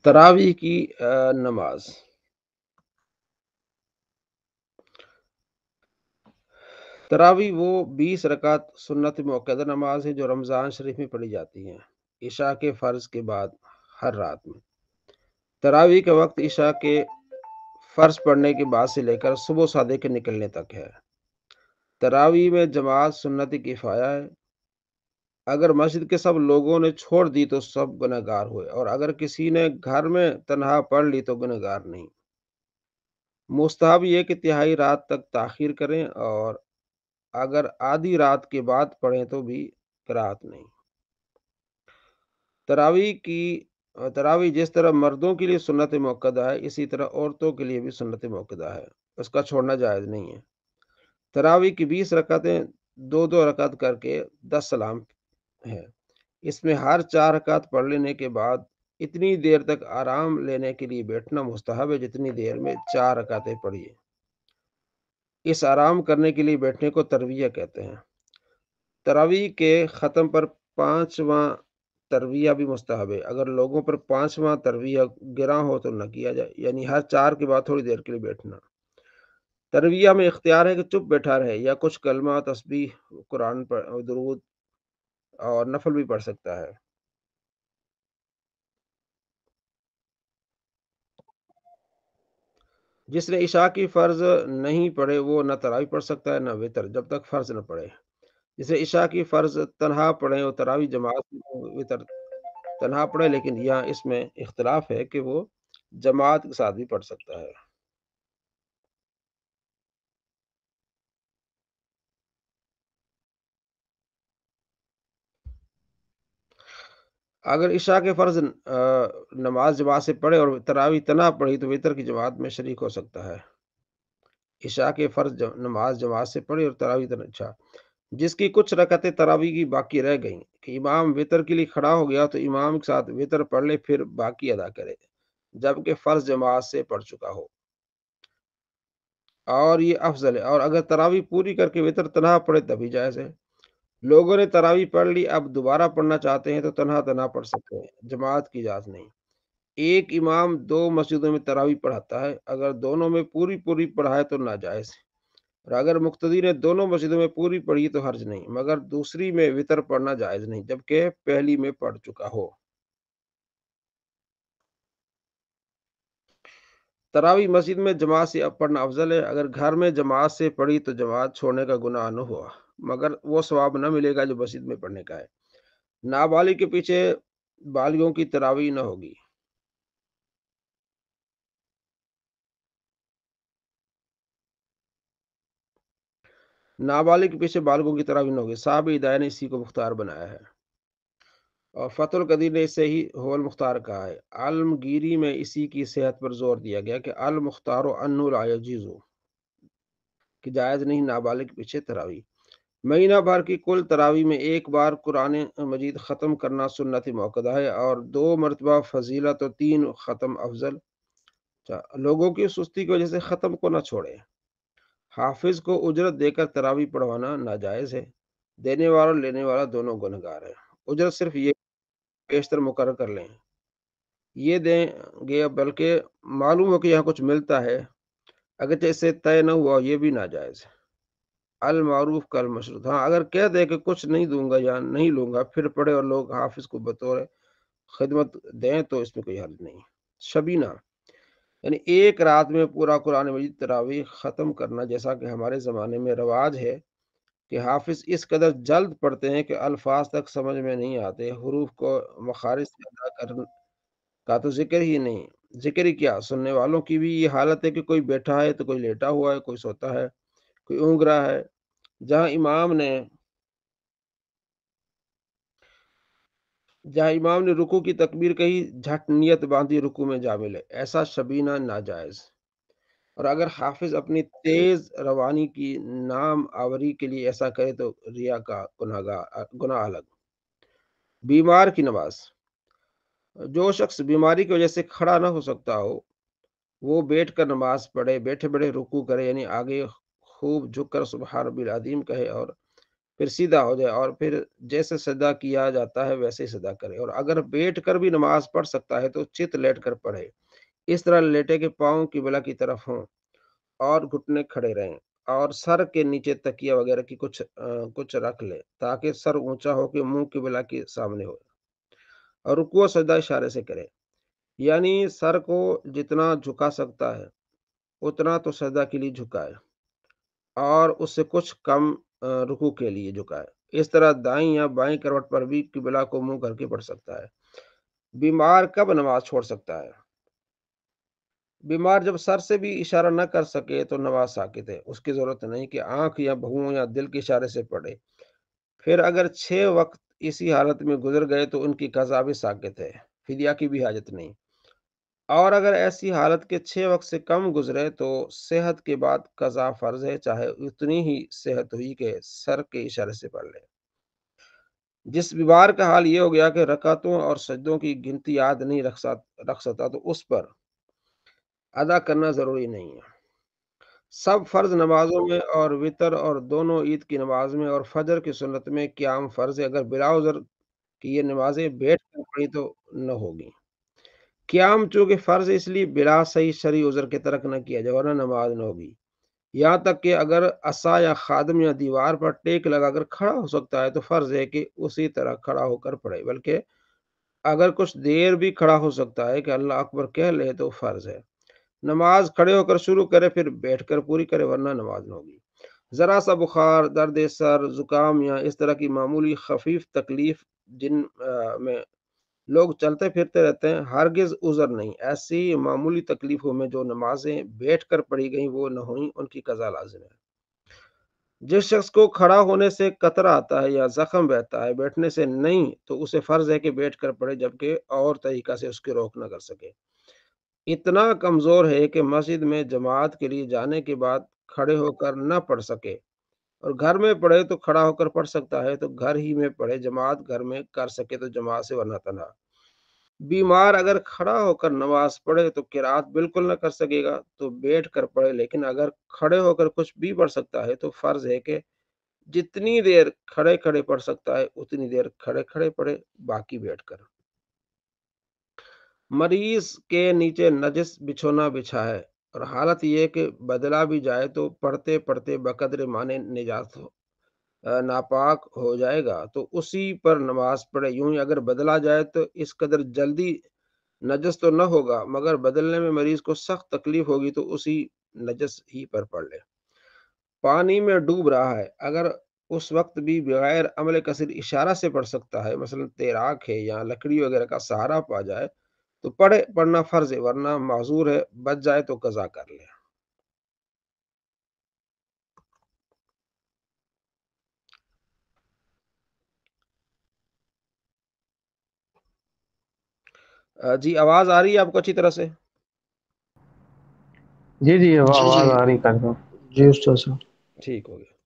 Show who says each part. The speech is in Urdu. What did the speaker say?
Speaker 1: تراویح کی نماز۔ تراویح وہ 20 رکعت سنت موقدہ نماز ہے جو رمضان شریف میں پڑھی جاتی ہیں، عشاء کے فرض کے بعد ہر رات میں۔ تراویح کا وقت عشاء کے فرض پڑھنے کے بعد سے لے کر صبح صادق کے نکلنے تک ہے۔ تراویح میں جماعت سنت کفایہ ہے۔ اگر مسجد کے سب لوگوں نے چھوڑ دی تو سب گنہگار ہوئے، اور اگر کسی نے گھر میں تنہا پڑھ لی تو گنہگار نہیں۔ مستحب یہ کہ تہائی رات تک تاخیر کریں، اور اگر آدھی رات کے بعد پڑھیں تو بھی قرات نہیں۔ تراویح جس طرح مردوں کے لیے سنت موقدہ ہے، اسی طرح عورتوں کے لیے بھی سنت موقدہ ہے، اس کا چھوڑنا جائز نہیں ہے۔ تراویح کی 20 رکعتیں 2 رکعت کر کے 10 سلام ہے۔ اس میں ہر 4 رکعت پڑھ لینے کے بعد اتنی دیر تک آرام لینے کے لیے بیٹھنا مستحب ہے جتنی دیر میں 4 رکعتیں پڑھیے۔ اس آرام کرنے کے لیے بیٹھنے کو ترویہ کہتے ہیں۔ تراویح کے ختم پر 5واں ترویہ بھی مستحب ہے۔ اگر لوگوں پر 5واں ترویہ گراں ہو تو نہ کیا جائے، یعنی ہر 4 کے بعد تھوڑی دیر کے لیے بیٹھنا۔ ترویہ میں اختیار ہے کہ چپ بیٹھا رہے یا کچھ کلمہ تسبیح قرآن پر درود اور نفل بھی پڑھ سکتا ہے۔ جس نے عشاء کی فرض نہیں پڑھے وہ نہ تراویح پڑھ سکتا ہے نہ وتر، جب تک فرض نہ پڑھے۔ جس نے عشاء کی فرض تنہا پڑھے اور تراویح جماعت میں، وتر تنہا پڑھے، لیکن یہاں اس میں اختلاف ہے کہ وہ جماعت کے ساتھ بھی پڑھ سکتا ہے۔ اگر عشاء کے فرض نماز جماعت سے پڑھے اور تراویح تنہا پڑھی تو وتر کی جماعت میں شریک ہو سکتا ہے۔ عشاء کے فرض نماز جماعت سے پڑھی اور تراویح اچھا، جس کی کچھ رکعتیں تراویح کی باقی رہ گئیں کہ امام وتر کے لیے کھڑا ہو گیا تو امام کے ساتھ وتر پڑھ لے، پھر باقی ادا کرے جبکہ فرض جماعت سے پڑھ چکا ہو، اور یہ افضل ہے۔ اور اگر تراویح پوری کر کے وتر تنہا پڑھے تبھی جائز ہے۔ لوگوں نے تراویح پڑھ لی، اب دوبارہ پڑھنا چاہتے ہیں تو تنہا تنہا پڑھ سکتے ہیں، جماعت کی اجازت نہیں۔ ایک امام 2 مسجدوں میں تراویح پڑھاتا ہے، اگر دونوں میں پوری پوری پڑھائے تو ناجائز ہے، اور اگر مقتدی نے دونوں مسجدوں میں پوری پڑھی تو حرج نہیں، مگر دوسری میں وتر پڑھنا جائز نہیں جبکہ پہلی میں پڑھ چکا ہو۔ تراویح مسجد میں جماعت سے پڑھنا افضل ہے۔ اگر گھر میں جماعت سے پڑھی تو جماعت چھوڑنے کا گناہ نہ ہوا، مگر وہ ثواب نہ ملے گا جو مسجد میں پڑھنے کا ہے۔ نابالغ کے پیچھے بالغوں کی تراویح نہ ہوگی۔ نابالغ کے پیچھے بالغوں کی تراویح نہ ہوگی، صاحب ہدایہ نے اسی کو مختار بنایا ہے، اور فتح القدیر نے اسے ہی هو المختار کہا ہے۔ عالمگیری میں اسی کی صحت پر زور دیا گیا کہ المختار و انو لا یجوز، کہ جائز نہیں نابالغ کے پیچھے تراویح۔ مہینہ بھر کی کل تراویح میں ایک بار قرآن مجید ختم کرنا سنت موقدہ ہے، اور 2 مرتبہ فضیلت و 3 ختم افضل۔ لوگوں کی سستی کی وجہ سے ختم کو نہ چھوڑے۔ حافظ کو اجرت دے کر تراویح پڑھوانا ناجائز ہے، دینے والا اور لینے والا دونوں گنہگار ہیں۔ اجرت صرف یہ بیشتر مقرر کر لیں، یہ دیں گے، بلکہ معلوم ہو کہ یہاں کچھ ملتا ہے اگرچہ اس سے طے نہ ہوا، یہ بھی ناجائز ہے۔ المعروف کا المشروط، ہاں اگر کہہ دے کہ کچھ نہیں دوں گا یا نہیں لوں گا پھر پڑھے اور لوگ حافظ کو بطور خدمت دیں تو اس میں کوئی حرج نہیں۔ شبینہ یعنی ایک رات میں پورا قرآن مجید تراویح ختم کرنا، جیسا کہ ہمارے زمانے میں رواج ہے کہ حافظ اس قدر جلد پڑھتے ہیں کہ الفاظ تک سمجھ میں نہیں آتے، حروف کو مخارج سے ادا کرنے کا تو ذکر ہی نہیں، ذکر ہی کیا، سننے والوں کی بھی یہ حالت ہے کہ کوئی بیٹھا ہے تو کوئی لیٹا ہوا ہے، کوئی سوتا ہے، کوئی اونگ رہا ہے۔ جہاں امام نے رکوع کی تکبیر کہی، جھٹ نیت باندھی رکوع میں جا ملے، ایسا شبینہ ناجائز۔ اور اگر حافظ اپنی تیز روانی کی نام آوری کے لیے ایسا کرے تو ریا کا گناہ الگ۔ بیمار کی نماز، جو شخص بیماری کی وجہ سے کھڑا نہ ہو سکتا ہو وہ بیٹھ کر نماز پڑھے، بیٹھے بیٹھے رکوع کرے، یعنی آگے خوب جھک کر سبحان ربی العظیم کہے، اور پھر سیدھا ہو جائے اور پھر جیسے سجدہ کیا جاتا ہے ویسے ہی سجدہ کرے، اور اگر بیٹھ کر بھی نماز پڑھ سکتا ہے تو چت لیٹ کر پڑھے، اس طرح لیٹے کہ پاؤں قبلہ کی طرف ہوں اور گھٹنے کھڑے رہیں، اور سر کے نیچے تکیہ وغیرہ کی کچھ رکھ لے تاکہ سر اونچا ہو کے منہ قبلہ کے سامنے ہو، اور رکوع و سجدہ اشارے سے کرے، یعنی سر کو جتنا جھکا سکتا ہے اتنا تو سجدہ کے لیے جھکائے اور اس سے کچھ کم رکوع کے لیے جھکائے۔ اس طرح دائیں یا بائیں کروٹ پر بھی قبلہ کو منہ کر کے پڑھ سکتا ہے۔ بیمار کب نماز چھوڑ سکتا ہے؟ بیمار جب سر سے بھی اشارہ نہ کر سکے تو نماز ساقط ہے، اس کی ضرورت نہیں کہ آنکھ یا بھووں یا دل کے اشارے سے پڑھے۔ پھر اگر 6 وقت اسی حالت میں گزر گئے تو ان کی قضا بھی ساقط ہے، فدیہ کی بھی حاجت نہیں، اور اگر ایسی حالت کے 6 وقت سے کم گزرے تو صحت کے بعد قضا فرض ہے، چاہے اتنی ہی صحت ہوئی کہ سر کے اشارے سے پڑھ لے۔ جس بیمار کا حال یہ ہو گیا کہ رکعتوں اور سجدوں کی گنتی یاد نہیں رکھ سکتا تو اس پر ادا کرنا ضروری نہیں ہے۔ سب فرض نمازوں میں اور وتر اور دونوں عید کی نماز میں اور فجر کی سنت میں قیام فرض ہے، اگر بلا عذر کہ یہ نمازیں بیٹھ کر پڑھی تو نہ ہوگی۔ قیام چونکہ فرض ہے اس لیے بلا صحیح شرعی عذر کے ترک نہ کیا جائے ورنہ نماز نہ ہوگی، یہاں تک کہ اگر عصا یا خادم یا دیوار پر ٹیک لگا کر کھڑا ہو سکتا ہے تو فرض ہے کہ اسی طرح کھڑا ہو کر پڑھے، بلکہ اگر کچھ دیر بھی کھڑا ہو سکتا ہے کہ اللہ اکبر کہہ لے تو فرض ہے۔ نماز کھڑے ہو کر شروع کرے پھر بیٹھ کر پوری کرے ورنہ نماز نہ ہوگی۔ ذرا سا بخار، درد سر، زکام یا اس طرح کی معمولی خفیف تکلیف جن میں لوگ چلتے پھرتے رہتے ہیں ہرگز عذر نہیں، ایسی معمولی تکلیفوں میں جو نمازیں بیٹھ کر پڑھی گئیں وہ نہ ہوئیں ان کی قضا لازم ہے۔ جس شخص کو کھڑا ہونے سے قطرہ آتا ہے یا زخم بہتا ہے بیٹھنے سے نہیں تو اسے فرض ہے کہ بیٹھ کر پڑھے، جبکہ اور طریقہ سے اس کی روک نہ کر سکے۔ اتنا کمزور ہے کہ مسجد میں جماعت کے لیے جانے کے بعد کھڑے ہو کر نہ پڑھ سکے اور گھر میں پڑھے تو کھڑا ہو کر پڑھ سکتا ہے تو گھر ہی میں پڑھے، جماعت گھر میں کر سکے تو جماعت سے ورنہ تنہا۔ بیمار اگر کھڑا ہو کر نماز پڑھے تو قرات بالکل نہ کر سکے گا تو بیٹھ کر پڑھے، لیکن اگر کھڑے ہو کر کچھ بھی پڑھ سکتا ہے تو فرض ہے کہ جتنی دیر کھڑے کھڑے پڑھ سکتا ہے اتنی دیر کھڑے کھڑے پڑھے، باقی بیٹھ کر۔ مریض کے نیچے نجس بچھونا بچھا ہے اور حالت یہ کہ بدلا بھی جائے تو پڑھتے پڑھتے بقدر مانے نجات ناپاک ہو جائے گا تو اسی پر نماز پڑھے، یوں ہی اگر بدلا جائے تو اس قدر جلدی نجس تو نہ ہوگا مگر بدلنے میں مریض کو سخت تکلیف ہوگی تو اسی نجس ہی پر پڑھ لے۔ پانی میں ڈوب رہا ہے، اگر اس وقت بھی بغیر عمل کثیر اشارہ سے پڑھ سکتا ہے، مثلا تیراک ہے یا لکڑی وغیرہ کا سہارا پا جائے تو پڑھنا فرض ہے ورنہ معذور ہے، بچ جائے تو قضا کر لے۔ جی آواز آ رہی ہے آپ کو اچھی طرح سے؟
Speaker 2: جی جی
Speaker 3: جی جی
Speaker 2: آواز آ رہی کر دو.
Speaker 3: جی استاد صاحب
Speaker 1: ٹھیک ہو گیا۔